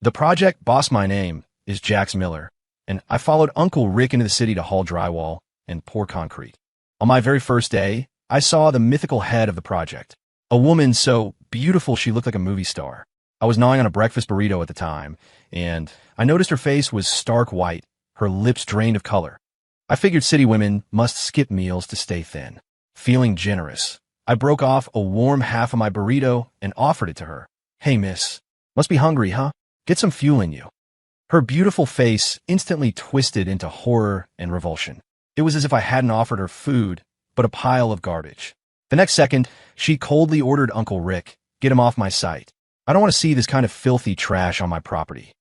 The project boss my name is Jax Miller, and I followed Uncle Rick into the city to haul drywall and pour concrete. On my very first day, I saw the mythical head of the project, a woman so beautiful she looked like a movie star. I was gnawing on a breakfast burrito at the time, and I noticed her face was stark white, her lips drained of color. I figured city women must skip meals to stay thin. Feeling generous, I broke off a warm half of my burrito and offered it to her. "Hey, miss, must be hungry, huh? Get some fuel in you." Her beautiful face instantly twisted into horror and revulsion. It was as if I hadn't offered her food, but a pile of garbage. The next second, she coldly ordered Uncle Rick, "Get him off my site. I don't want to see this kind of filthy trash on my property."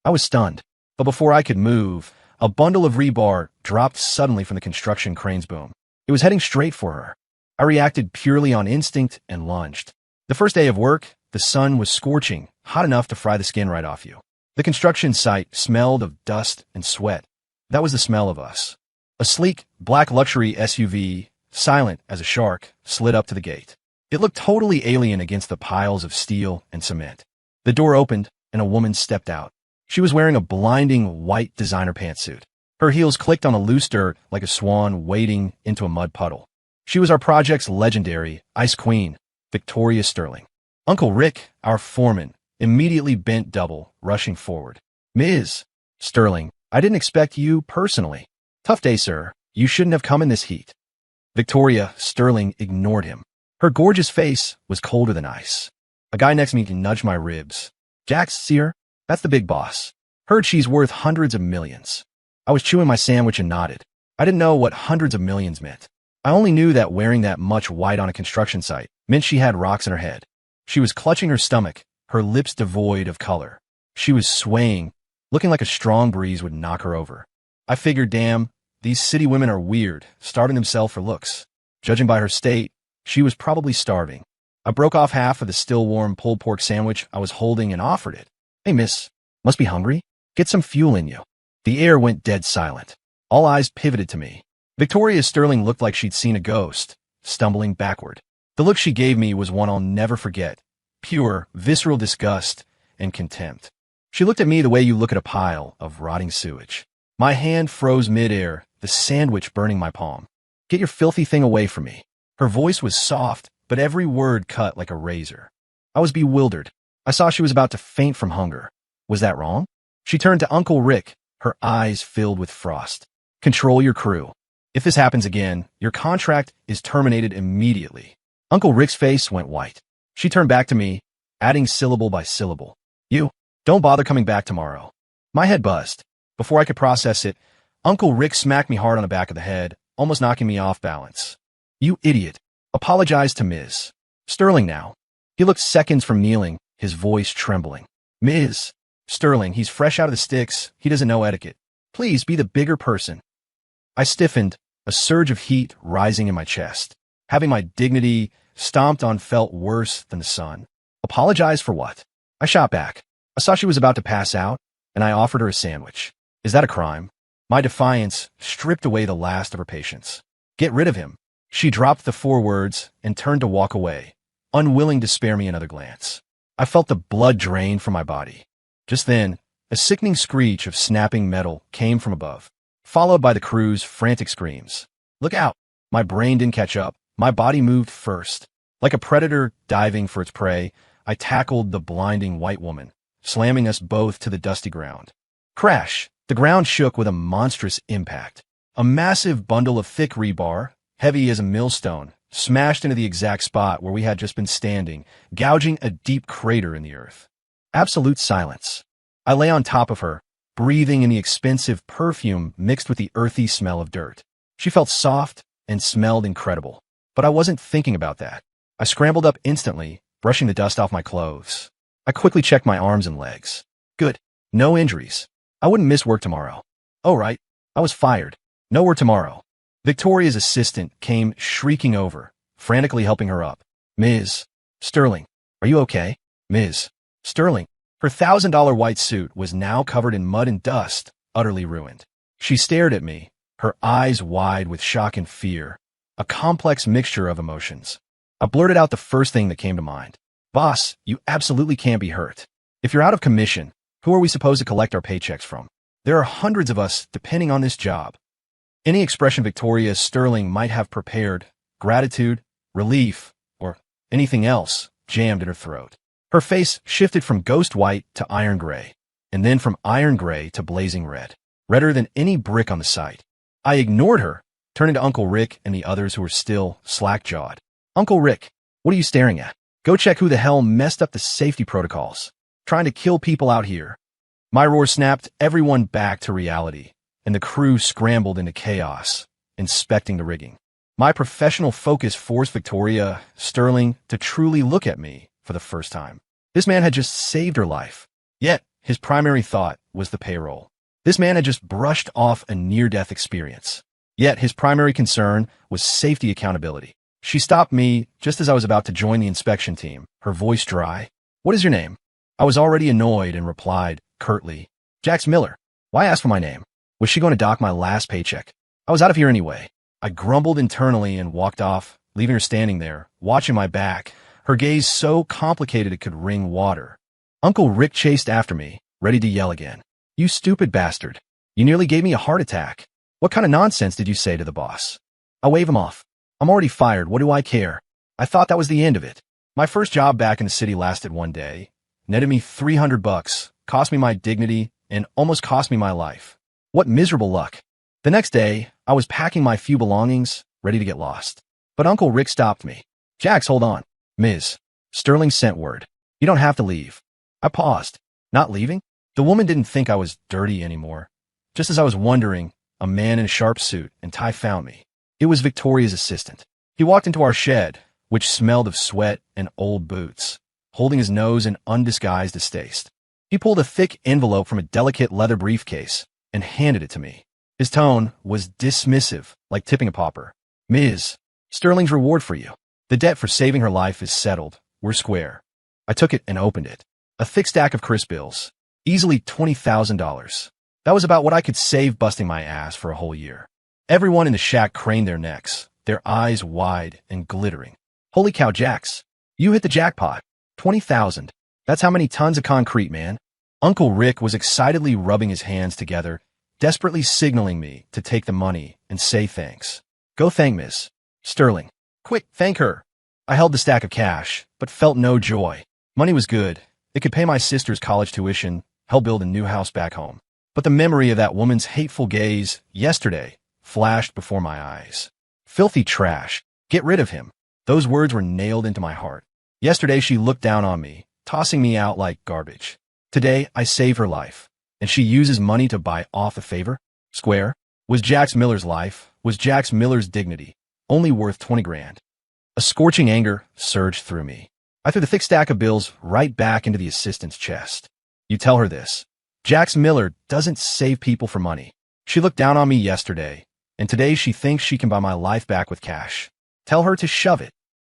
I was stunned, but before I could move, a bundle of rebar dropped suddenly from the construction crane's boom. It was heading straight for her. I reacted purely on instinct and lunged. The first day of work, the sun was scorching, hot enough to fry the skin right off you. The construction site smelled of dust and sweat. That was the smell of us. A sleek, black luxury SUV, silent as a shark, slid up to the gate. It looked totally alien against the piles of steel and cement. The door opened, and a woman stepped out. She was wearing a blinding white designer pantsuit. Her heels clicked on the loose dirt like a swan wading into a mud puddle. She was our project's legendary Ice Queen, Victoria Sterling. Uncle Rick, our foreman, immediately bent double, rushing forward. "Ms. Sterling, I didn't expect you personally." "Tough day, sir. You shouldn't have come in this heat." Victoria Sterling ignored him. Her gorgeous face was colder than ice. A guy next to me nudged my ribs. "Jax, see her? That's the big boss. Heard she's worth hundreds of millions." I was chewing my sandwich and nodded. I didn't know what hundreds of millions meant. I only knew that wearing that much white on a construction site meant she had rocks in her head. She was clutching her stomach, her lips devoid of color. She was swaying, looking like a strong breeze would knock her over. I figured, damn, these city women are weird, starving themselves for looks. Judging by her state, she was probably starving. I broke off half of the still warm pulled pork sandwich I was holding and offered it. "Hey, miss, must be hungry? Get some fuel in you." The air went dead silent. All eyes pivoted to me. Victoria Sterling looked like she'd seen a ghost, stumbling backward. The look she gave me was one I'll never forget. Pure, visceral disgust and contempt. She looked at me the way you look at a pile of rotting sewage. My hand froze midair, the sandwich burning my palm. "Get your filthy thing away from me." Her voice was soft, but every word cut like a razor. I was bewildered. I saw she was about to faint from hunger. Was that wrong? She turned to Uncle Rick, her eyes filled with frost. "Control your crew. If this happens again, your contract is terminated immediately." Uncle Rick's face went white. She turned back to me, adding syllable by syllable. "You, don't bother coming back tomorrow." My head buzzed. Before I could process it, Uncle Rick smacked me hard on the back of the head, almost knocking me off balance. "You idiot. Apologize to Ms. Sterling now." He looked seconds from kneeling, his voice trembling. "Ms. Sterling, he's fresh out of the sticks. He doesn't know etiquette. Please be the bigger person." I stiffened, a surge of heat rising in my chest. Having my dignity stomped on felt worse than the sun. Apologize for what? I shot back. I saw she was about to pass out, and I offered her a sandwich. Is that a crime? My defiance stripped away the last of her patience. "Get rid of him." She dropped the 4 words and turned to walk away, unwilling to spare me another glance. I felt the blood drain from my body. Just then, a sickening screech of snapping metal came from above, followed by the crew's frantic screams. "Look out!" My brain didn't catch up. My body moved first. Like a predator diving for its prey, I tackled the blinding white woman, slamming us both to the dusty ground. Crash! The ground shook with a monstrous impact. A massive bundle of thick rebar, heavy as a millstone, smashed into the exact spot where we had just been standing, gouging a deep crater in the earth. Absolute silence. I lay on top of her, breathing in the expensive perfume mixed with the earthy smell of dirt. She felt soft and smelled incredible, but I wasn't thinking about that. I scrambled up instantly, brushing the dust off my clothes. I quickly checked my arms and legs. Good. No injuries. I wouldn't miss work tomorrow. Oh, right. I was fired. No work tomorrow. Victoria's assistant came shrieking over, frantically helping her up. "Ms. Sterling, are you okay?" "Ms. Sterling." Her $1,000 white suit was now covered in mud and dust, utterly ruined. She stared at me, her eyes wide with shock and fear, a complex mixture of emotions. I blurted out the first thing that came to mind. "Boss, you absolutely can't be hurt. If you're out of commission, Who are we supposed to collect our paychecks from? There are hundreds of us depending on this job. Any expression Victoria Sterling might have prepared, gratitude, relief, or anything else, jammed in her throat. Her face shifted from ghost white to iron gray, and then from iron gray to blazing red, redder than any brick on the site. I ignored her, turning to Uncle Rick and the others who were still slack-jawed. Uncle Rick, what are you staring at? Go check who the hell messed up the safety protocols. Trying to kill people out here. My roar snapped everyone back to reality, and the crew scrambled into chaos, inspecting the rigging. My professional focus forced Victoria Sterling to truly look at me for the first time. This man had just saved her life, yet his primary thought was the payroll. This man had just brushed off a near-death experience, yet his primary concern was safety accountability. She stopped me just as I was about to join the inspection team, her voice dry. What is your name? I was already annoyed and replied, curtly, Jax Miller. Why ask for my name? Was she going to dock my last paycheck? I was out of here anyway. I grumbled internally and walked off, leaving her standing there, watching my back, her gaze so complicated it could wring water. Uncle Rick chased after me, ready to yell again. You stupid bastard. You nearly gave me a heart attack. What kind of nonsense did you say to the boss? I wave him off. I'm already fired. What do I care? I thought that was the end of it. My first job back in the city lasted one day, netted me $300, cost me my dignity, and almost cost me my life. What miserable luck. The next day, I was packing my few belongings, ready to get lost. But Uncle Rick stopped me. Jax, hold on. Ms. Sterling sent word. You don't have to leave. I paused. Not leaving? The woman didn't think I was dirty anymore. Just as I was wondering, a man in a sharp suit and tie found me. It was Victoria's assistant. He walked into our shed, which smelled of sweat and old boots, holding his nose in undisguised distaste. He pulled a thick envelope from a delicate leather briefcase and handed it to me. His tone was dismissive, like tipping a pauper. Ms. Sterling's reward for you. The debt for saving her life is settled. We're square. I took it and opened it. A thick stack of crisp bills. Easily $20,000. That was about what I could save busting my ass for a whole year. Everyone in the shack craned their necks, their eyes wide and glittering. Holy cow, Jax. You hit the jackpot. 20,000. That's how many tons of concrete, man. Uncle Rick was excitedly rubbing his hands together, desperately signaling me to take the money and say thanks. Go thank Miss Sterling. Quick, thank her. I held the stack of cash, but felt no joy. Money was good. It could pay my sister's college tuition, help build a new house back home. But the memory of that woman's hateful gaze yesterday flashed before my eyes. Filthy trash. Get rid of him. Those words were nailed into my heart. Yesterday she looked down on me, tossing me out like garbage. Today I save her life, and she uses money to buy off a favor? Square? Was Jax Miller's life, was Jax Miller's dignity, only worth 20 grand? A scorching anger surged through me. I threw the thick stack of bills right back into the assistant's chest. You tell her this. Jax Miller doesn't save people for money. She looked down on me yesterday, and today she thinks she can buy my life back with cash. Tell her to shove it.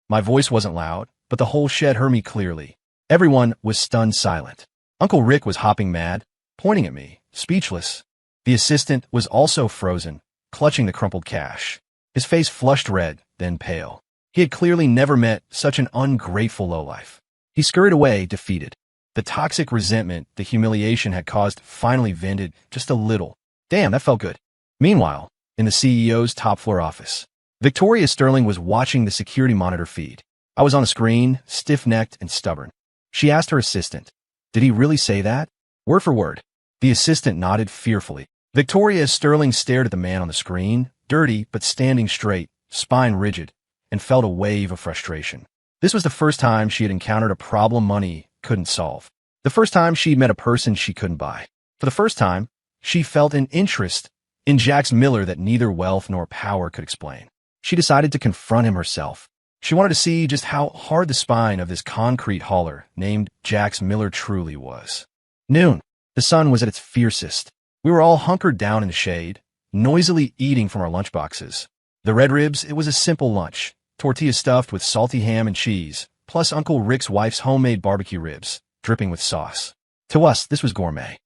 My voice wasn't loud, but the whole shed heard me clearly. Everyone was stunned silent. Uncle Rick was hopping mad, pointing at me, speechless. The assistant was also frozen, clutching the crumpled cash. His face flushed red, then pale. He had clearly never met such an ungrateful lowlife. He scurried away, defeated. The toxic resentment the humiliation had caused finally vented just a little. Damn, that felt good. Meanwhile, in the CEO's top-floor office, Victoria Sterling was watching the security monitor feed. I was on the screen, stiff-necked and stubborn. She asked her assistant, "Did he really say that?" Word for word. The assistant nodded fearfully. Victoria Sterling stared at the man on the screen, dirty but standing straight, spine rigid, and felt a wave of frustration. This was the first time she had encountered a problem money couldn't solve. The first time she'd met a person she couldn't buy. For the first time, she felt an interest in Jax Miller that neither wealth nor power could explain. She decided to confront him herself. She wanted to see just how hard the spine of this concrete hauler named Jax Miller truly was. Noon. The sun was at its fiercest. We were all hunkered down in the shade, noisily eating from our lunchboxes. The red ribs, it was a simple lunch. Tortillas stuffed with salty ham and cheese, plus Uncle Rick's wife's homemade barbecue ribs, dripping with sauce. To us, this was gourmet.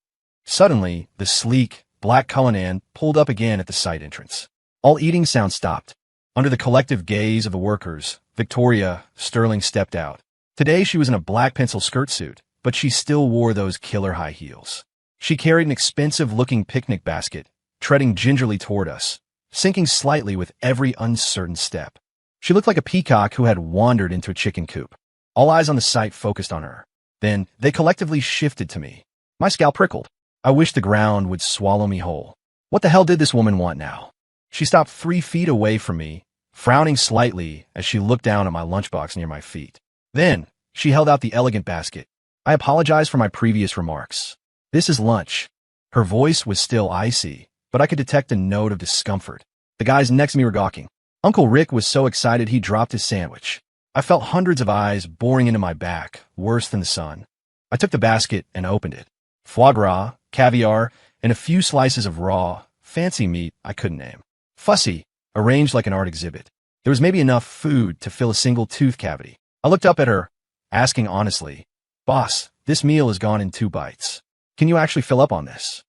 Suddenly, the sleek, black Cullinan pulled up again at the site entrance. All eating sound stopped. Under the collective gaze of the workers, Victoria Sterling stepped out. Today she was in a black pencil skirt suit, but she still wore those killer high heels. She carried an expensive-looking picnic basket, treading gingerly toward us, sinking slightly with every uncertain step. She looked like a peacock who had wandered into a chicken coop. All eyes on the sight focused on her. Then they collectively shifted to me. My scalp prickled. I wished the ground would swallow me whole. What the hell did this woman want now? She stopped 3 feet away from me, frowning slightly as she looked down at my lunchbox near my feet. Then, she held out the elegant basket. I apologized for my previous remarks. This is lunch. Her voice was still icy, but I could detect a note of discomfort. The guys next to me were gawking. Uncle Rick was so excited he dropped his sandwich. I felt hundreds of eyes boring into my back, worse than the sun. I took the basket and opened it. Foie gras, caviar, and a few slices of raw, fancy meat I couldn't name. Fussy, arranged like an art exhibit. There was maybe enough food to fill a single tooth cavity. I looked up at her, asking honestly, "Boss, this meal has gone in 2 bites. Can you actually fill up on this?"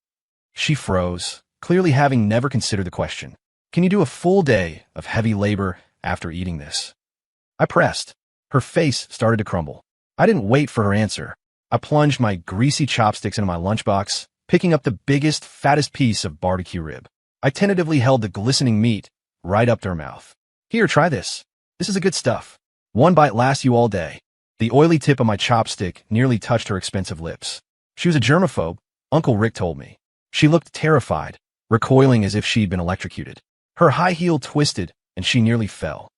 She froze, clearly having never considered the question. "Can you do a full day of heavy labor after eating this?" I pressed. Her face started to crumble. I didn't wait for her answer. I plunged my greasy chopsticks into my lunchbox, picking up the biggest, fattest piece of barbecue rib. I tentatively held the glistening meat right up to her mouth. "Here, try this. This is the good stuff. 1 bite lasts you all day." The oily tip of my chopstick nearly touched her expensive lips. She was a germaphobe, Uncle Rick told me. She looked terrified, recoiling as if she'd been electrocuted. Her high heel twisted, and she nearly fell.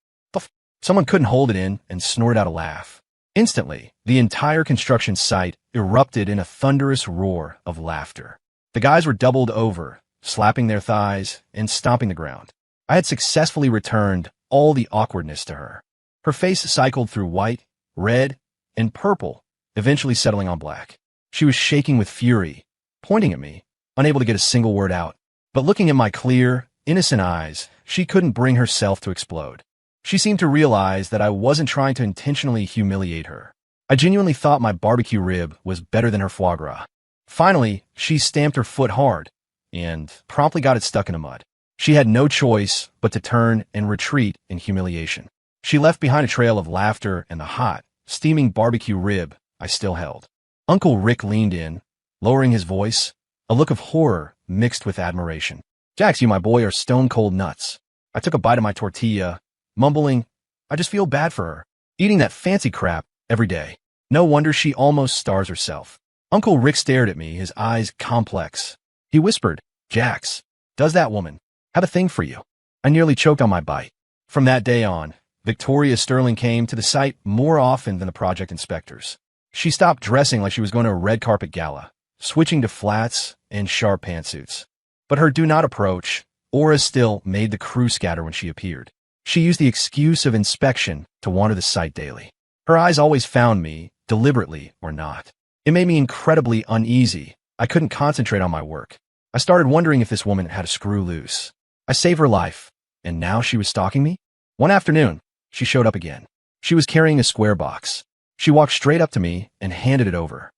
Someone couldn't hold it in and snorted out a laugh. Instantly, the entire construction site erupted in a thunderous roar of laughter. The guys were doubled over, slapping their thighs and stomping the ground. I had successfully returned all the awkwardness to her. Her face cycled through white, red, and purple, eventually settling on black. She was shaking with fury, pointing at me, unable to get a single word out. But looking at my clear, innocent eyes, she couldn't bring herself to explode. She seemed to realize that I wasn't trying to intentionally humiliate her. I genuinely thought my barbecue rib was better than her foie gras. Finally, she stamped her foot hard and promptly got it stuck in the mud. She had no choice but to turn and retreat in humiliation. She left behind a trail of laughter and the hot, steaming barbecue rib I still held. Uncle Rick leaned in, lowering his voice, a look of horror mixed with admiration. "Jax, you, my boy, are stone-cold nuts." I took a bite of my tortilla, mumbling, "I just feel bad for her, eating that fancy crap every day. No wonder she almost starves herself." Uncle Rick stared at me, his eyes complex. He whispered, "Jax, does that woman have a thing for you?" I nearly choked on my bite. From that day on, Victoria Sterling came to the site more often than the project inspectors. She stopped dressing like she was going to a red carpet gala, switching to flats and sharp pantsuits. But her do not approach aura still made the crew scatter when she appeared. She used the excuse of inspection to wander the site daily. Her eyes always found me, deliberately or not. It made me incredibly uneasy. I couldn't concentrate on my work. I started wondering if this woman had a screw loose. I saved her life, and now she was stalking me? One afternoon, she showed up again. She was carrying a square box. She walked straight up to me and handed it over.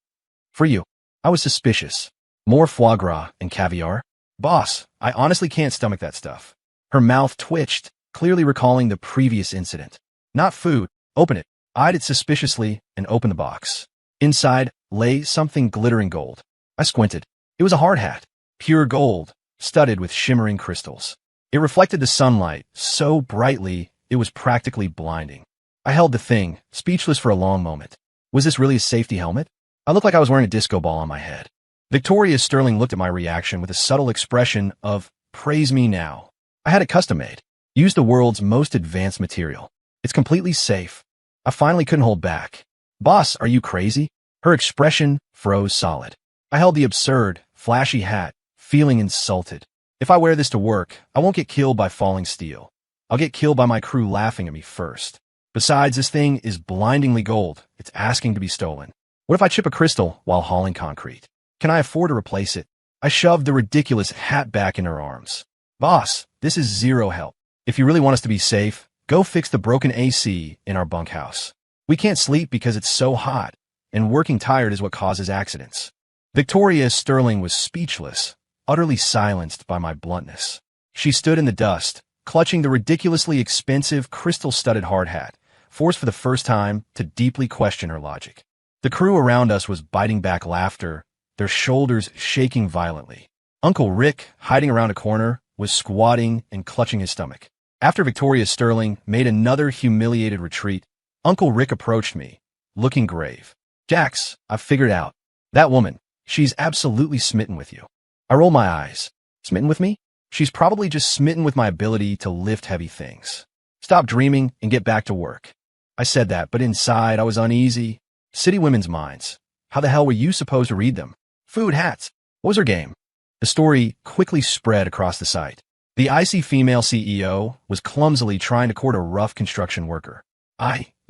"For you." I was suspicious. "More foie gras and caviar?" "Boss, I honestly can't stomach that stuff." Her mouth twitched, clearly recalling the previous incident. "Not food. Open it." I eyed it suspiciously and opened the box. Inside lay something glittering gold. I squinted. It was a hard hat, pure gold, studded with shimmering crystals. It reflected the sunlight so brightly it was practically blinding. I held the thing, speechless for a long moment. Was this really a safety helmet? I looked like I was wearing a disco ball on my head. Victoria Sterling looked at my reaction with a subtle expression of, "Praise me now." I had it custom made. Used the world's most advanced material. It's completely safe. I finally couldn't hold back. "Boss, are you crazy?" Her expression froze solid. I held the absurd, flashy hat, feeling insulted. If I wear this to work, I won't get killed by falling steel. I'll get killed by my crew laughing at me first. Besides, this thing is blindingly gold. It's asking to be stolen. What if I chip a crystal while hauling concrete? Can I afford to replace it? I shoved the ridiculous hat back in her arms. "Boss, this is zero help. If you really want us to be safe, go fix the broken AC in our bunkhouse. We can't sleep because it's so hot, and working tired is what causes accidents." Victoria Sterling was speechless, utterly silenced by my bluntness. She stood in the dust, clutching the ridiculously expensive crystal-studded hard hat, forced for the first time to deeply question her logic. The crew around us was biting back laughter, their shoulders shaking violently. Uncle Rick, hiding around a corner, was squatting and clutching his stomach. After Victoria Sterling made another humiliated retreat, Uncle Rick approached me, looking grave. Jax, I've figured out. That woman, she's absolutely smitten with you. I roll my eyes. Smitten with me? She's probably just smitten with my ability to lift heavy things. Stop dreaming and get back to work. I said that, but inside I was uneasy. City women's minds. How the hell were you supposed to read them? Food, hats. What was her game? The story quickly spread across the site. The icy female CEO was clumsily trying to court a rough construction worker.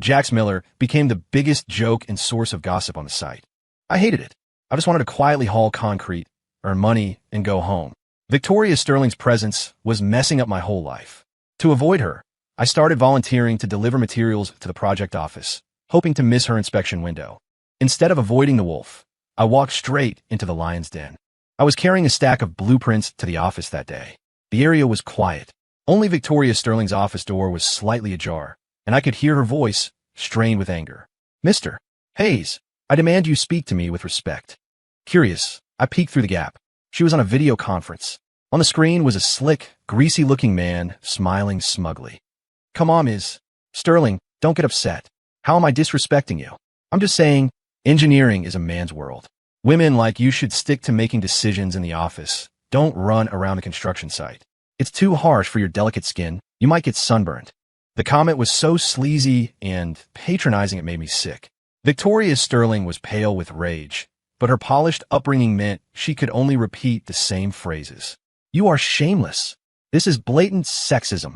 Jax Miller, became the biggest joke and source of gossip on the site. I hated it. I just wanted to quietly haul concrete, earn money, and go home. Victoria Sterling's presence was messing up my whole life. To avoid her, I started volunteering to deliver materials to the project office, hoping to miss her inspection window. Instead of avoiding the wolf, I walked straight into the lion's den. I was carrying a stack of blueprints to the office that day. The area was quiet. Only Victoria Sterling's office door was slightly ajar, and I could hear her voice, strained with anger. Mr. Hayes, I demand you speak to me with respect. Curious, I peeked through the gap. She was on a video conference. On the screen was a slick, greasy-looking man smiling smugly. Come on, Ms. Sterling, don't get upset. How am I disrespecting you? I'm just saying, engineering is a man's world. Women like you should stick to making decisions in the office. Don't run around the construction site. It's too harsh for your delicate skin. You might get sunburned. The comment was so sleazy and patronizing it made me sick. Victoria Sterling was pale with rage, but her polished upbringing meant she could only repeat the same phrases. You are shameless. This is blatant sexism.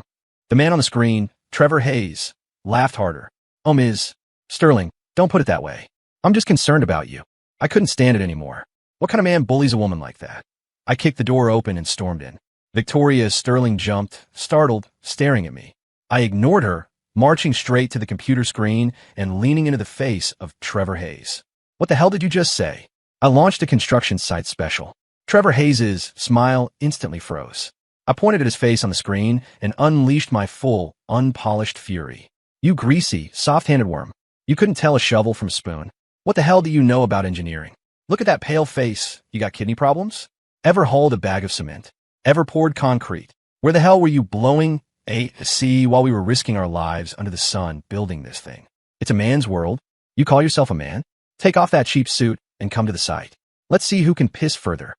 The man on the screen, Trevor Hayes, laughed harder. Oh, Ms. Sterling, don't put it that way. I'm just concerned about you. I couldn't stand it anymore. What kind of man bullies a woman like that? I kicked the door open and stormed in. Victoria Sterling jumped, startled, staring at me. I ignored her, marching straight to the computer screen and leaning into the face of Trevor Hayes. What the hell did you just say? I launched a construction site special. Trevor Hayes' smile instantly froze. I pointed at his face on the screen and unleashed my full, unpolished fury. You greasy, soft-handed worm. You couldn't tell a shovel from a spoon. What the hell do you know about engineering? Look at that pale face. You got kidney problems? Ever hauled a bag of cement? Ever poured concrete? Where the hell were you blowing a sea while we were risking our lives under the sun building this thing? It's a man's world. You call yourself a man? Take off that cheap suit and come to the site. Let's see who can piss further.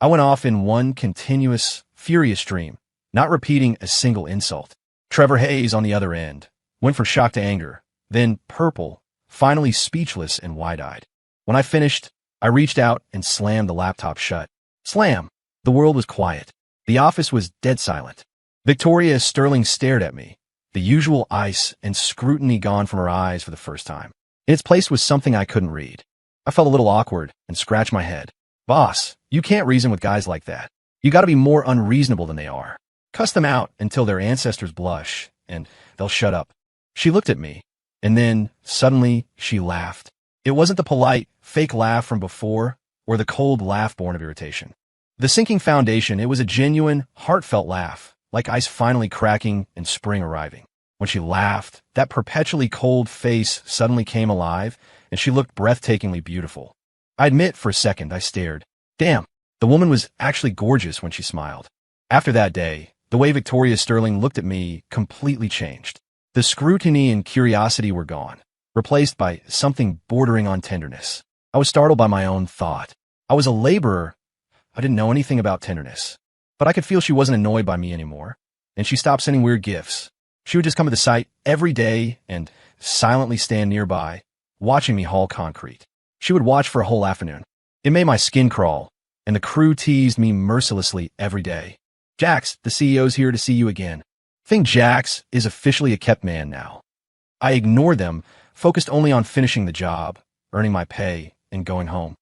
I went off in one continuous, furious stream, not repeating a single insult. Trevor Hayes, on the other end, went from shock to anger, then purple, finally speechless and wide-eyed. When I finished, I reached out and slammed the laptop shut. Slam! The world was quiet. The office was dead silent. Victoria Sterling stared at me, the usual ice and scrutiny gone from her eyes for the first time. In its place was something I couldn't read. I felt a little awkward and scratched my head. Boss, you can't reason with guys like that. You gotta be more unreasonable than they are. Cuss them out until their ancestors blush, and they'll shut up. She looked at me, and then, suddenly, she laughed. It wasn't the polite, fake laugh from before, or the cold laugh born of irritation. The sinking foundation, it was a genuine, heartfelt laugh, like ice finally cracking and spring arriving. When she laughed, that perpetually cold face suddenly came alive, and she looked breathtakingly beautiful. I admit for a second I stared. Damn, the woman was actually gorgeous when she smiled. After that day, the way Victoria Sterling looked at me completely changed. The scrutiny and curiosity were gone, replaced by something bordering on tenderness. I was startled by my own thought. I was a laborer. I didn't know anything about tenderness. But I could feel she wasn't annoyed by me anymore, and she stopped sending weird gifts. She would just come to the site every day and silently stand nearby, watching me haul concrete. She would watch for a whole afternoon. It made my skin crawl, and the crew teased me mercilessly every day. Jax, the CEO's here to see you again. I think Jax is officially a kept man now. I ignored them, focused only on finishing the job, earning my pay, and going home.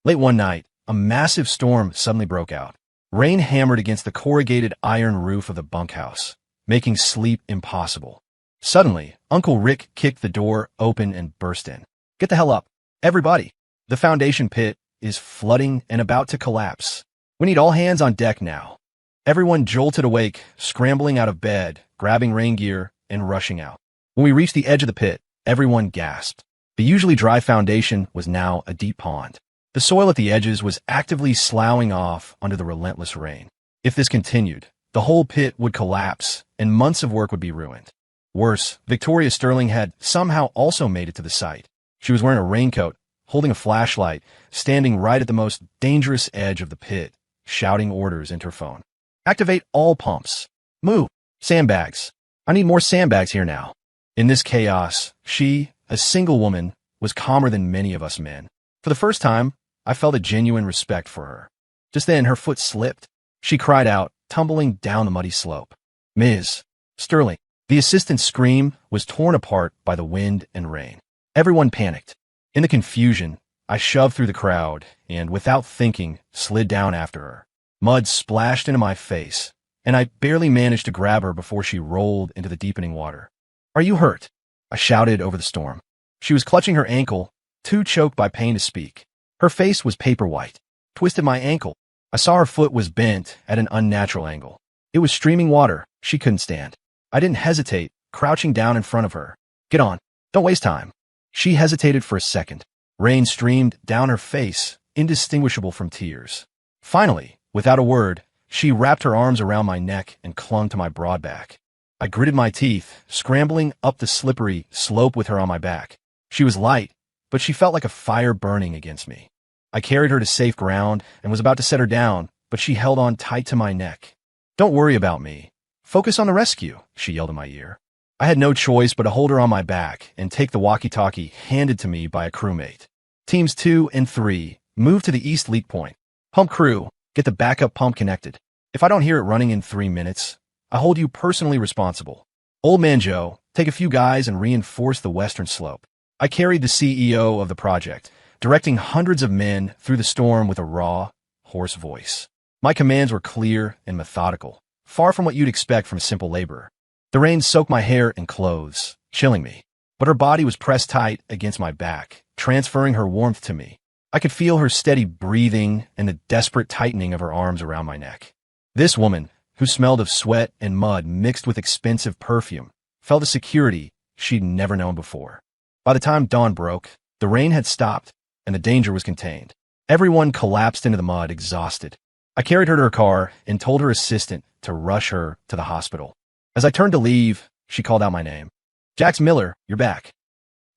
Late one night, a massive storm suddenly broke out. Rain hammered against the corrugated iron roof of the bunkhouse, making sleep impossible. Suddenly, Uncle Rick kicked the door open and burst in. Get the hell up, everybody. The foundation pit is flooding and about to collapse. We need all hands on deck now. Everyone jolted awake, scrambling out of bed, grabbing rain gear, and rushing out. When we reached the edge of the pit, everyone gasped. The usually dry foundation was now a deep pond. The soil at the edges was actively sloughing off under the relentless rain. If this continued, the whole pit would collapse and months of work would be ruined. Worse, Victoria Sterling had somehow also made it to the site. She was wearing a raincoat, holding a flashlight, standing right at the most dangerous edge of the pit, shouting orders into her phone. Activate all pumps. Move. Sandbags. I need more sandbags here now. In this chaos, she, a single woman, was calmer than many of us men. For the first time, I felt a genuine respect for her. Just then, her foot slipped. She cried out, tumbling down the muddy slope. Ms. Sterling. The assistant's scream was torn apart by the wind and rain. Everyone panicked. In the confusion, I shoved through the crowd and, without thinking, slid down after her. Mud splashed into my face, and I barely managed to grab her before she rolled into the deepening water. Are you hurt? I shouted over the storm. She was clutching her ankle, too choked by pain to speak. Her face was paper white. Twisted my ankle. I saw her foot was bent at an unnatural angle. It was streaming water. She couldn't stand. I didn't hesitate, crouching down in front of her. Get on. Don't waste time. She hesitated for a second. Rain streamed down her face, indistinguishable from tears. Finally, without a word, she wrapped her arms around my neck and clung to my broad back. I gritted my teeth, scrambling up the slippery slope with her on my back. She was light, but she felt like a fire burning against me. I carried her to safe ground and was about to set her down, but she held on tight to my neck. Don't worry about me. Focus on the rescue, she yelled in my ear. I had no choice but to hold her on my back and take the walkie-talkie handed to me by a crewmate. Teams 2 and 3 move to the east leak point. Pump crew, get the backup pump connected. If I don't hear it running in 3 minutes, I hold you personally responsible. Old Man Joe, take a few guys and reinforce the western slope. I carried the CEO of the project, directing hundreds of men through the storm with a raw, hoarse voice. My commands were clear and methodical, far from what you'd expect from a simple laborer. The rain soaked my hair and clothes, chilling me, but her body was pressed tight against my back, transferring her warmth to me. I could feel her steady breathing and the desperate tightening of her arms around my neck. This woman, who smelled of sweat and mud mixed with expensive perfume, felt a security she'd never known before. By the time dawn broke, the rain had stopped and the danger was contained. Everyone collapsed into the mud, exhausted. I carried her to her car and told her assistant to rush her to the hospital. As I turned to leave, she called out my name. Jax Miller, you're back.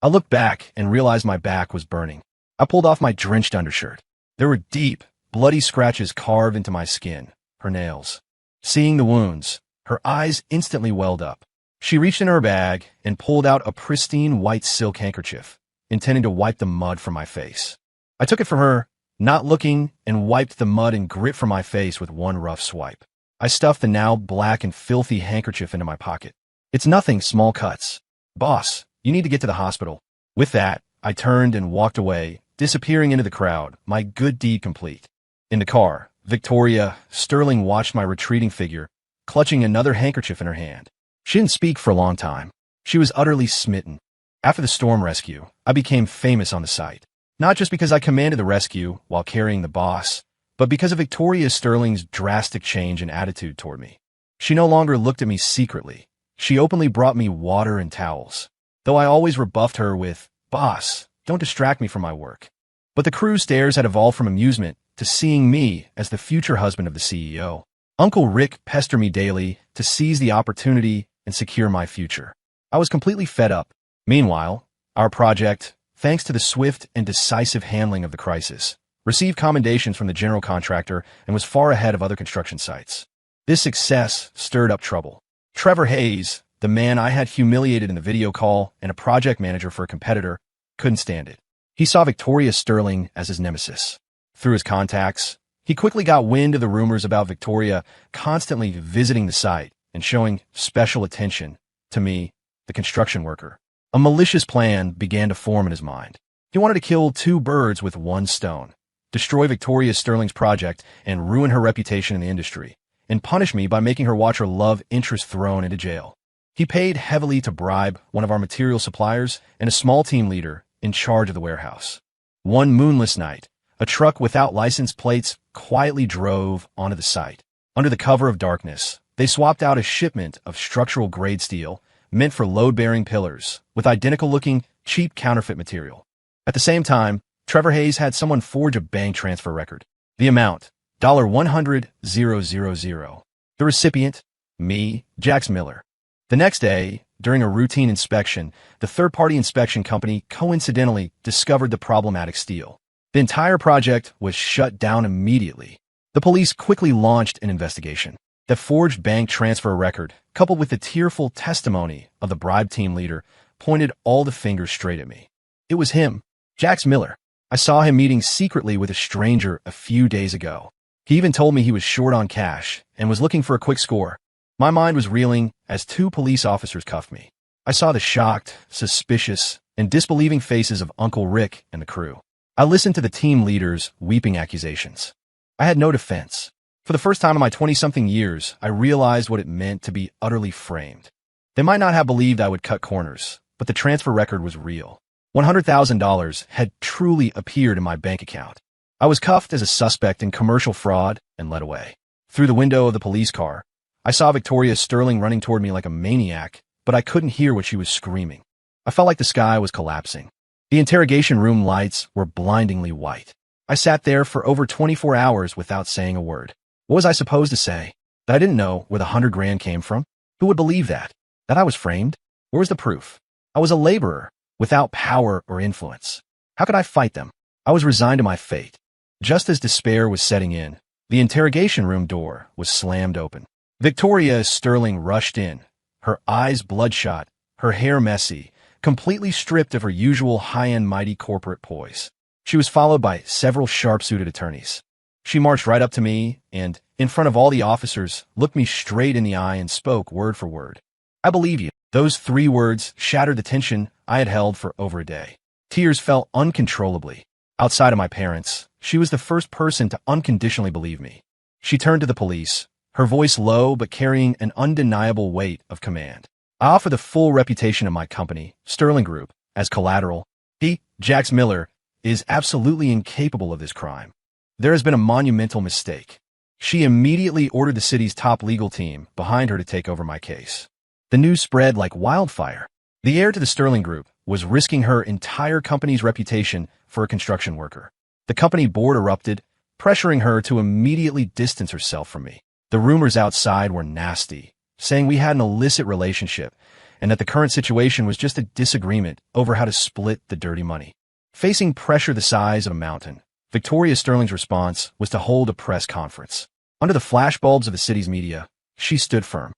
I looked back and realized my back was burning. I pulled off my drenched undershirt. There were deep, bloody scratches carved into my skin, her nails. Seeing the wounds, her eyes instantly welled up. She reached into her bag and pulled out a pristine white silk handkerchief, intending to wipe the mud from my face. I took it from her, not looking, and wiped the mud and grit from my face with one rough swipe. I stuffed the now black and filthy handkerchief into my pocket. It's nothing, small cuts. Boss, you need to get to the hospital. With that, I turned and walked away, disappearing into the crowd, my good deed complete. In the car, Victoria Sterling watched my retreating figure, clutching another handkerchief in her hand. She didn't speak for a long time. She was utterly smitten. After the storm rescue, I became famous on the site. Not just because I commanded the rescue while carrying the boss, but because of Victoria Sterling's drastic change in attitude toward me. She no longer looked at me secretly. She openly brought me water and towels, though I always rebuffed her with, "Boss, don't distract me from my work." But the crew's stares had evolved from amusement to seeing me as the future husband of the CEO. Uncle Rick pestered me daily to seize the opportunity and secure my future. I was completely fed up. Meanwhile, our project, thanks to the swift and decisive handling of the crisis, received commendations from the general contractor and was far ahead of other construction sites. This success stirred up trouble. Trevor Hayes, the man I had humiliated in the video call and a project manager for a competitor, couldn't stand it. He saw Victoria Sterling as his nemesis. Through his contacts, he quickly got wind of the rumors about Victoria constantly visiting the site and showing special attention to me, the construction worker. A malicious plan began to form in his mind. He wanted to kill two birds with one stone, destroy Victoria Sterling's project and ruin her reputation in the industry, and punish me by making her watch her love interest thrown into jail. He paid heavily to bribe one of our material suppliers and a small team leader in charge of the warehouse. One moonless night, a truck without license plates quietly drove onto the site. Under the cover of darkness, they swapped out a shipment of structural grade steel meant for load-bearing pillars with identical-looking cheap counterfeit material. At the same time, Trevor Hayes had someone forge a bank transfer record. The amount, $100,000. The recipient, me, Jax Miller. The next day, during a routine inspection, the third-party inspection company coincidentally discovered the problematic steel. The entire project was shut down immediately. The police quickly launched an investigation. The forged bank transfer record, coupled with the tearful testimony of the bribe team leader, pointed all the fingers straight at me. It was him, Jax Miller. I saw him meeting secretly with a stranger a few days ago. He even told me he was short on cash and was looking for a quick score. My mind was reeling as two police officers cuffed me. I saw the shocked, suspicious, and disbelieving faces of Uncle Rick and the crew. I listened to the team leader's weeping accusations. I had no defense. For the first time in my 20-something years, I realized what it meant to be utterly framed. They might not have believed I would cut corners, but the transfer record was real. $100,000 had truly appeared in my bank account. I was cuffed as a suspect in commercial fraud and led away. Through the window of the police car, I saw Victoria Sterling running toward me like a maniac, but I couldn't hear what she was screaming. I felt like the sky was collapsing. The interrogation room lights were blindingly white. I sat there for over 24 hours without saying a word. What was I supposed to say? That I didn't know where the $100,000 came from? Who would believe that? That I was framed? Where was the proof? I was a laborer, without power or influence. How could I fight them? I was resigned to my fate. Just as despair was setting in, the interrogation room door was slammed open. Victoria Sterling rushed in, her eyes bloodshot, her hair messy, completely stripped of her usual high-end mighty corporate poise. She was followed by several sharp-suited attorneys. She marched right up to me and, in front of all the officers, looked me straight in the eye and spoke word for word. "I believe you." Those 3 words shattered the tension I had held for over a day. Tears fell uncontrollably. Outside of my parents, she was the first person to unconditionally believe me. She turned to the police, her voice low but carrying an undeniable weight of command. "I offer the full reputation of my company, Sterling Group, as collateral. He, Jax Miller, is absolutely incapable of this crime. There has been a monumental mistake." She immediately ordered the city's top legal team behind her to take over my case. The news spread like wildfire. The heir to the Sterling Group was risking her entire company's reputation for a construction worker. The company board erupted, pressuring her to immediately distance herself from me. The rumors outside were nasty, saying we had an illicit relationship and that the current situation was just a disagreement over how to split the dirty money. Facing pressure the size of a mountain, Victoria Sterling's response was to hold a press conference. Under the flashbulbs of the city's media, she stood firm.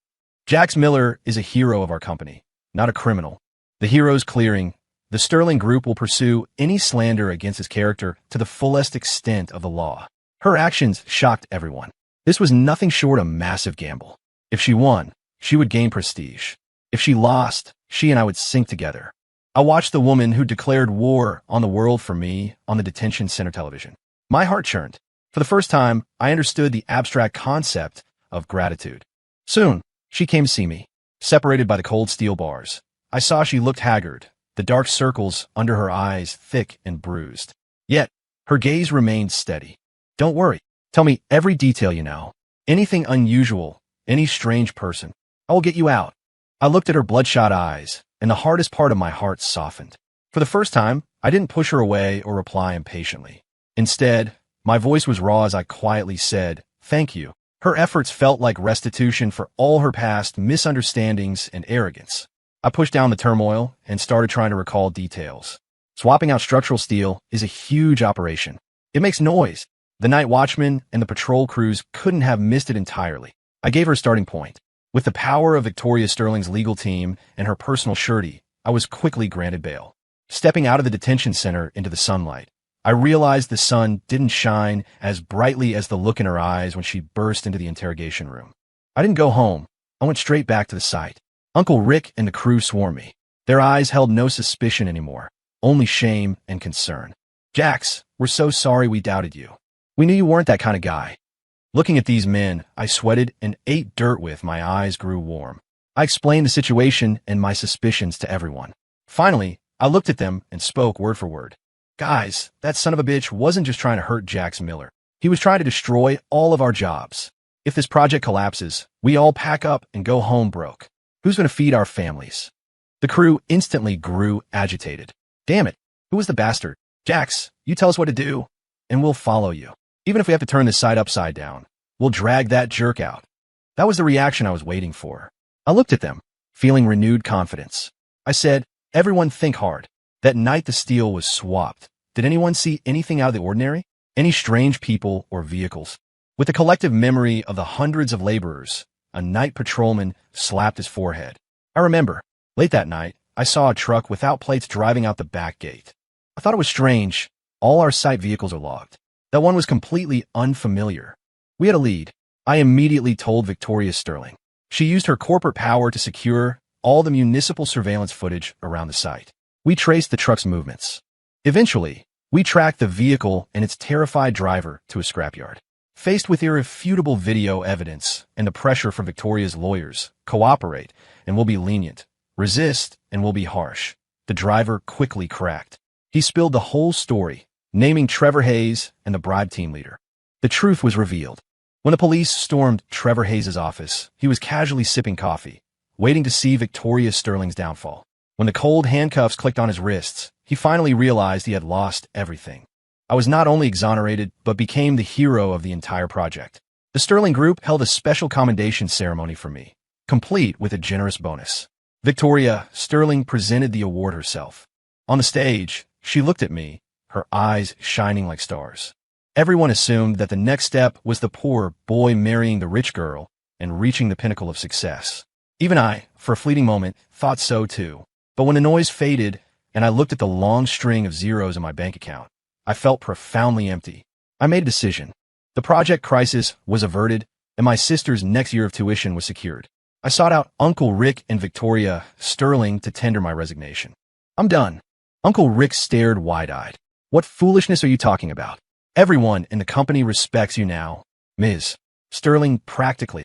"Jax Miller is a hero of our company, not a criminal. The hero's clearing. The Sterling Group will pursue any slander against his character to the fullest extent of the law." Her actions shocked everyone. This was nothing short of a massive gamble. If she won, she would gain prestige. If she lost, she and I would sink together. I watched the woman who declared war on the world for me on the detention center television. My heart churned. For the first time, I understood the abstract concept of gratitude. Soon, she came to see me, separated by the cold steel bars. I saw she looked haggard, the dark circles under her eyes thick and bruised. Yet, her gaze remained steady. "Don't worry. Tell me every detail you know. Anything unusual, any strange person. I will get you out." I looked at her bloodshot eyes, and the hardest part of my heart softened. For the first time, I didn't push her away or reply impatiently. Instead, my voice was raw as I quietly said, "Thank you." Her efforts felt like restitution for all her past misunderstandings and arrogance. I pushed down the turmoil and started trying to recall details. Swapping out structural steel is a huge operation. It makes noise. The night watchmen and the patrol crews couldn't have missed it entirely. I gave her a starting point. With the power of Victoria Sterling's legal team and her personal surety, I was quickly granted bail. Stepping out of the detention center into the sunlight, I realized the sun didn't shine as brightly as the look in her eyes when she burst into the interrogation room. I didn't go home. I went straight back to the site. Uncle Rick and the crew swarmed me. Their eyes held no suspicion anymore, only shame and concern. "Jax, we're so sorry we doubted you. We knew you weren't that kind of guy." Looking at these men, I sweated and ate dirt with my eyes grew warm. I explained the situation and my suspicions to everyone. Finally, I looked at them and spoke word for word. "Guys, that son of a bitch wasn't just trying to hurt Jax Miller. He was trying to destroy all of our jobs. If this project collapses, we all pack up and go home broke. Who's going to feed our families?" The crew instantly grew agitated. Damn it. Who was the bastard? Jax, you tell us what to do, and we'll follow you. Even if we have to turn this site upside down, we'll drag that jerk out. That was the reaction I was waiting for. I looked at them, feeling renewed confidence. I said, everyone think hard. That night the steel was swapped. Did anyone see anything out of the ordinary? Any strange people or vehicles? With the collective memory of the hundreds of laborers, a night patrolman slapped his forehead. I remember, late that night, I saw a truck without plates driving out the back gate. I thought it was strange. All our site vehicles are logged. That one was completely unfamiliar. We had a lead. I immediately told Victoria Sterling. She used her corporate power to secure all the municipal surveillance footage around the site. We traced the truck's movements. Eventually, we tracked the vehicle and its terrified driver to a scrapyard. Faced with irrefutable video evidence and the pressure from Victoria's lawyers, cooperate and we'll be lenient. Resist and we'll be harsh. The driver quickly cracked. He spilled the whole story, naming Trevor Hayes and the bribe team leader. The truth was revealed. When the police stormed Trevor Hayes' office, he was casually sipping coffee, waiting to see Victoria Sterling's downfall. When the cold handcuffs clicked on his wrists, he finally realized he had lost everything. I was not only exonerated, but became the hero of the entire project. The Sterling Group held a special commendation ceremony for me, complete with a generous bonus. Victoria Sterling presented the award herself. On the stage, she looked at me, her eyes shining like stars. Everyone assumed that the next step was the poor boy marrying the rich girl and reaching the pinnacle of success. Even I, for a fleeting moment, thought so too. But when the noise faded and I looked at the long string of zeros in my bank account, I felt profoundly empty. I made a decision. The project crisis was averted, and my sister's next year of tuition was secured. I sought out Uncle Rick and Victoria Sterling to tender my resignation. I'm done. Uncle Rick stared wide-eyed. What foolishness are you talking about? Everyone in the company respects you now, Ms. Sterling, practically.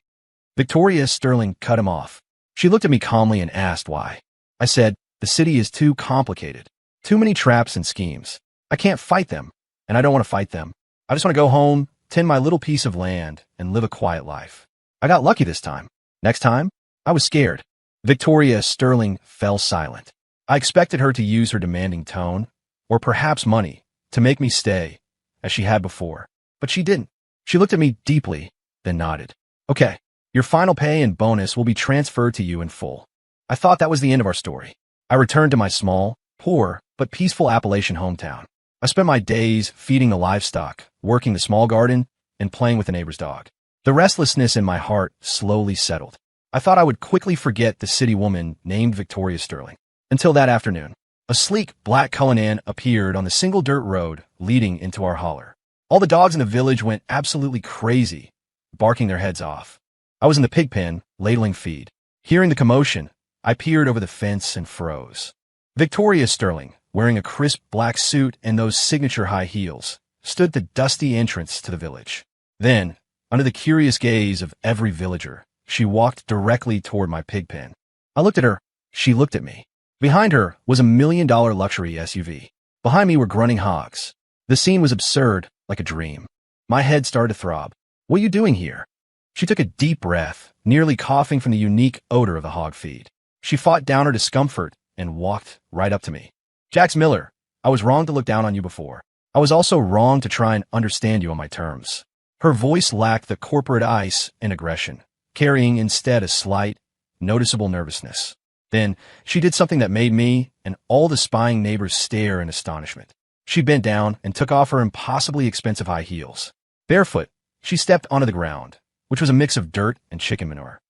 Victoria Sterling cut him off. She looked at me calmly and asked why. I said, the city is too complicated. Too many traps and schemes. I can't fight them, and I don't want to fight them. I just want to go home, tend my little piece of land, and live a quiet life. I got lucky this time. Next time, I was scared. Victoria Sterling fell silent. I expected her to use her demanding tone, or perhaps money, to make me stay, as she had before. But she didn't. She looked at me deeply, then nodded. Okay, your final pay and bonus will be transferred to you in full. I thought that was the end of our story. I returned to my small, poor, but peaceful Appalachian hometown. I spent my days feeding the livestock, working the small garden, and playing with the neighbor's dog. The restlessness in my heart slowly settled. I thought I would quickly forget the city woman named Victoria Sterling. Until that afternoon, a sleek black Cullinan appeared on the single dirt road leading into our holler. All the dogs in the village went absolutely crazy, barking their heads off. I was in the pig pen, ladling feed. Hearing the commotion, I peered over the fence and froze. Victoria Sterling, wearing a crisp black suit and those signature high heels, stood at the dusty entrance to the village. Then, under the curious gaze of every villager, she walked directly toward my pig pen. I looked at her. She looked at me. Behind her was a $1 million luxury SUV. Behind me were grunting hogs. The scene was absurd, like a dream. My head started to throb. What are you doing here? She took a deep breath, nearly coughing from the unique odor of the hog feed. She fought down her discomfort and walked right up to me. Jax Miller, I was wrong to look down on you before. I was also wrong to try and understand you on my terms. Her voice lacked the corporate ice and aggression, carrying instead a slight, noticeable nervousness. Then, she did something that made me and all the spying neighbors stare in astonishment. She bent down and took off her impossibly expensive high heels. Barefoot, she stepped onto the ground, which was a mix of dirt and chicken manure.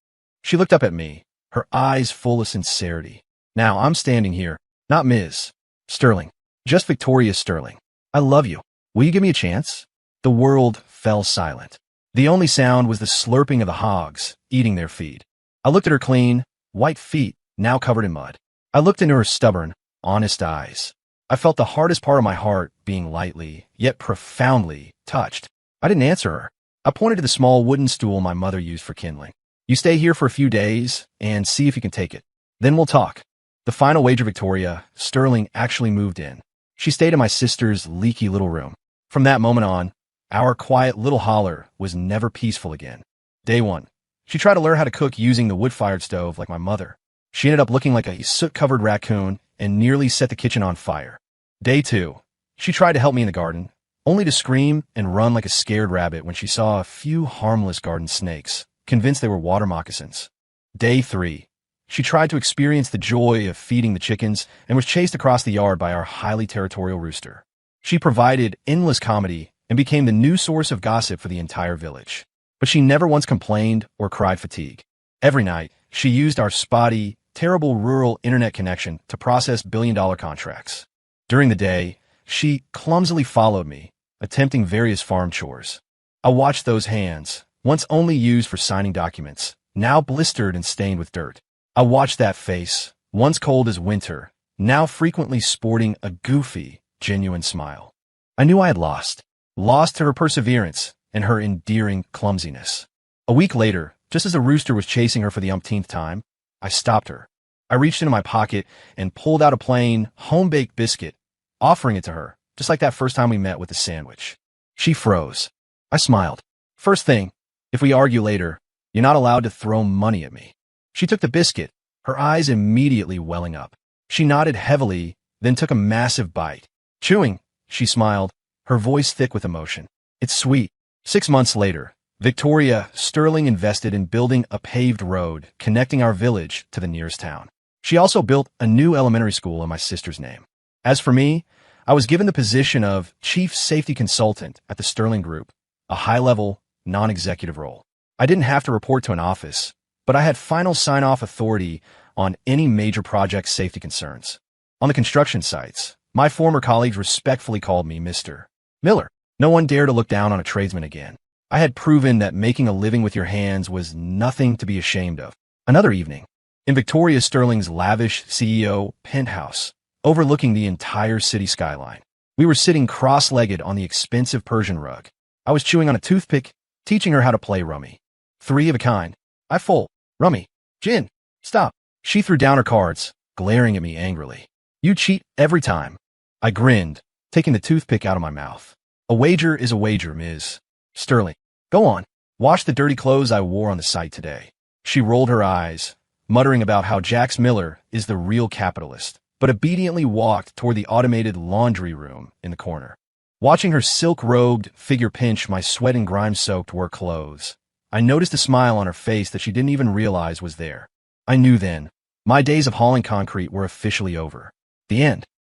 She looked up at me, her eyes full of sincerity. Now I'm standing here, not Ms. Sterling, just Victoria Sterling. I love you. Will you give me a chance? The world fell silent. The only sound was the slurping of the hogs, eating their feed. I looked at her clean, white feet, now covered in mud. I looked into her stubborn, honest eyes. I felt the hardest part of my heart being lightly, yet profoundly, touched. I didn't answer her. I pointed to the small wooden stool my mother used for kindling. You stay here for a few days and see if you can take it. Then we'll talk. The final wager Victoria Sterling actually moved in. She stayed in my sister's leaky little room. From that moment on, our quiet little holler was never peaceful again. Day one. She tried to learn how to cook using the wood-fired stove like my mother. She ended up looking like a soot-covered raccoon and nearly set the kitchen on fire. Day 2. She tried to help me in the garden, only to scream and run like a scared rabbit when she saw a few harmless garden snakes, convinced they were water moccasins. Day 3. She tried to experience the joy of feeding the chickens and was chased across the yard by our highly territorial rooster. She provided endless comedy and became the new source of gossip for the entire village. But she never once complained or cried fatigue. Every night, she used our spotty, terrible rural internet connection to process billion-dollar contracts. During the day, she clumsily followed me, attempting various farm chores. I watched those hands, once only used for signing documents, now blistered and stained with dirt. I watched that face, once cold as winter, now frequently sporting a goofy, genuine smile. I knew I had lost to her perseverance and her endearing clumsiness. A week later, just as the rooster was chasing her for the umpteenth time, I stopped her. I reached into my pocket and pulled out a plain, home-baked biscuit, offering it to her, just like that first time we met with the sandwich. She froze. I smiled. First thing, if we argue later, you're not allowed to throw money at me. She took the biscuit, her eyes immediately welling up. She nodded heavily, then took a massive bite. Chewing, she smiled, her voice thick with emotion. It's sweet. 6 months later, Victoria Sterling invested in building a paved road connecting our village to the nearest town. She also built a new elementary school in my sister's name. As for me, I was given the position of Chief Safety Consultant at the Sterling Group, a high-level, non-executive role. I didn't have to report to an office, but I had final sign-off authority on any major project safety concerns. On the construction sites, my former colleagues respectfully called me Mr. Miller. No one dared to look down on a tradesman again. I had proven that making a living with your hands was nothing to be ashamed of. Another evening, in Victoria Sterling's lavish CEO penthouse, overlooking the entire city skyline, we were sitting cross-legged on the expensive Persian rug. I was chewing on a toothpick, teaching her how to play rummy. 3 of a kind. I fold. Rummy. Gin. Stop. She threw down her cards, glaring at me angrily. You cheat every time. I grinned, taking the toothpick out of my mouth. A wager is a wager, Ms. Sterling. Go on. Wash the dirty clothes I wore on the site today. She rolled her eyes, muttering about how Jax Miller is the real capitalist, but obediently walked toward the automated laundry room in the corner. Watching her silk-robed figure pinch my sweat and grime-soaked work clothes, I noticed a smile on her face that she didn't even realize was there. I knew then, my days of hauling concrete were officially over. The end.